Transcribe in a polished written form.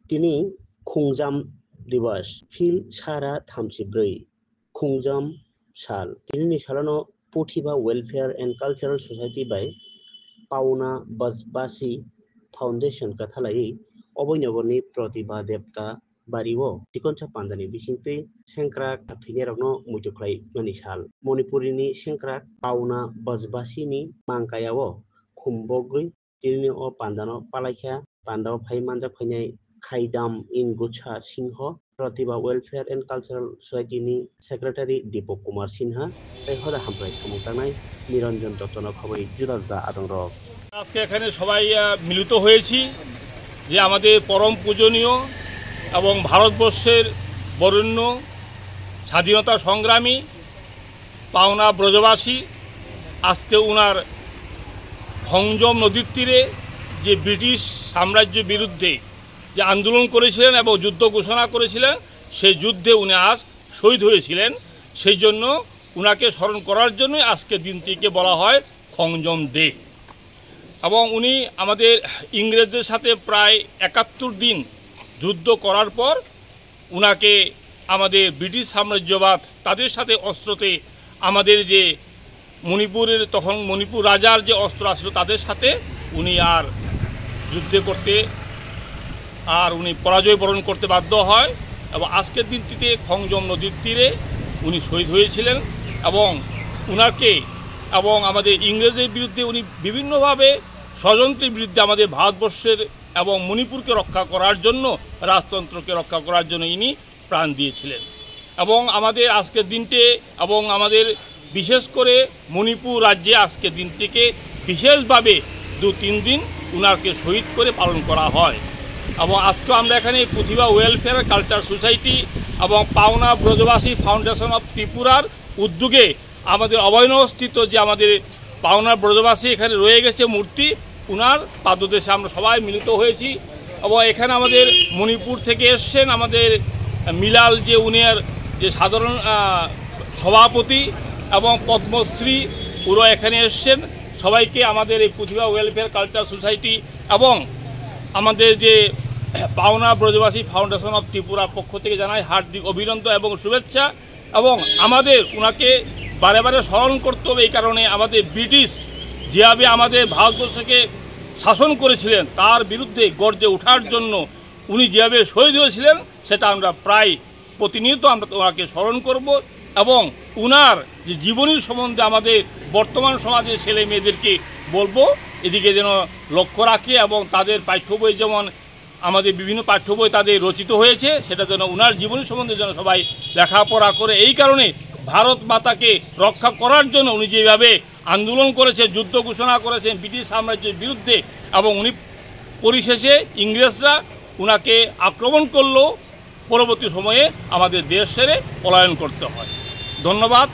दिनै खुंजाम दिवस फिल सारा 34 खुंजाम साल दिनैनि सालानो Pratibha welfare and cultural society बाय पाउना बसबासी फाउंडेशन कथालाई अबैनगरनि प्रतिभा देवता बारिवो तिकनसा पान्दानि बिसिंतै सेंक्रा काफिनेरनो मुइतुख्लाय मानि साल मणिपुरिनि सेंक्रा पाउना बसबासीनि मांकायावो खुम्बगै दिनै अ पान्दानो पालाइखा पान्दाव फाइ मानजा फैनाय खाइदाम इन गुच्छा सिंह Pratibha welfare and cultural society secretary Deepak Kumar Sinha हरा हामफ्राय सामुतानाय निरंजन दत्तन खबरी जुदा जुदा आदंग আজকে এখানে সবাই মিলিত হয়েছি যে আমাদের পরম পূজনীয় এবং ভারতবর্ষের বরেণ্য স্বাধীনতা সংগ্রামী পাওনা ব্রজবাসী আজকে উনার খংজম নদীর তীরে যে ব্রিটিশ সাম্রাজ্যের বিরুদ্ধে যে আন্দোলন করেছিলেন এবং যুদ্ধ ঘোষণা করেছিলেন সেই যুদ্ধে উনি আজ শহীদ হয়েছিলেন। সেই জন্য উনাকে স্মরণ করার জন্যই আজকের দিনটিকে বলা হয় খংজম ডে। এবং উনি আমাদের ইংরেজদের সাথে প্রায় ৭১ দিন যুদ্ধ করার পর উনাকে আমাদের ব্রিটিশ সাম্রাজ্যবাদ তাদের সাথে অস্ত্রতে আমাদের যে মণিপুরের তখন মণিপুর রাজার যে অস্ত্র আসলো তাদের সাথে উনি আর যুদ্ধে করতে উনি পরাজয় বরণ করতে বাধ্য হয় এবং আজকের দিনটিতে খংজম নদীর তীরে উনি শহীদ হয়েছিলেন। এবং উনাকে এবং আমাদের ইংরেজের বিরুদ্ধে উনি বিভিন্নভাবে ষড়যন্ত্রের বিরুদ্ধে আমাদের ভারতবর্ষের এবং মণিপুরকে রক্ষা করার জন্য রাজতন্ত্রকে রক্ষা করার জন্য ইনি প্রাণ দিয়েছিলেন। এবং আমাদের আজকের দিনটি এবং আমাদের বিশেষ করে মণিপুর রাজ্যে আজকের দিনটিকে বিশেষভাবে ২-৩ দিন উনাকে শহীদ করে পালন করা হয়। এবং আজকে আমরা এখানে প্রতিভা ওয়েলফেয়ার কালচার সোসাইটি এবং পাওনা ব্রজবাসী ফাউন্ডেশন অফ ত্রিপুরার উদ্যোগে আমাদের অভয়নগরস্থিত যে আমাদের পাওনা ব্রজবাসী এখানে রয়ে গেছে মূর্তি, উনার পাদদেশে আমরা সবাই মিলিত হয়েছি। এবং এখানে আমাদের মণিপুর থেকে এসছেন আমাদের মিলাল যে উনার যে সাধারণ সভাপতি এবং পদ্মশ্রী পুরো এখানে এসছেন। সবাইকে আমাদের এই প্রতিভা ওয়েলফেয়ার কালচার সোসাইটি এবং আমাদের যে পাওনা ব্রজবাসী ফাউন্ডেশন অফ ত্রিপুরার পক্ষ থেকে জানাই হার্দিক অভিনন্দন এবং শুভেচ্ছা। এবং আমাদের ওনাকে বারে বারে স্মরণ করতে হবে, এই কারণে আমাদের ব্রিটিশ যেভাবে আমাদের ভারতবর্ষকে শাসন করেছিলেন তার বিরুদ্ধে গর্জে ওঠার জন্য উনি যেভাবে শহীদ হয়েছিলেন সেটা আমরা প্রায় প্রতিনিয়ত আমরা ওনাকে স্মরণ করব। এবং উনার যে জীবনীর সম্বন্ধে আমাদের বর্তমান সমাজের ছেলে মেয়েদেরকে বলবো এদিকে যেন লক্ষ্য রাখে এবং তাদের পাঠ্য বই যেমন আমাদের বিভিন্ন পাঠ্য বই তাদের রচিত হয়েছে সেটা যেন উনার জীবনী সম্বন্ধে যেন সবাই লেখাপড়া করে। এই কারণে ভারত মাতাকে রক্ষা করার জন্য উনি যেভাবে আন্দোলন করেছেন, যুদ্ধ ঘোষণা করেছেন ব্রিটিশ সাম্রাজ্যের বিরুদ্ধে এবং উনি পরিশেষে ইংরেজরা উনাকে আক্রমণ করলেও পরবর্তী সময়ে আমাদের দেশ ছেড়ে পলায়ন করতে হয়। ধন্যবাদ।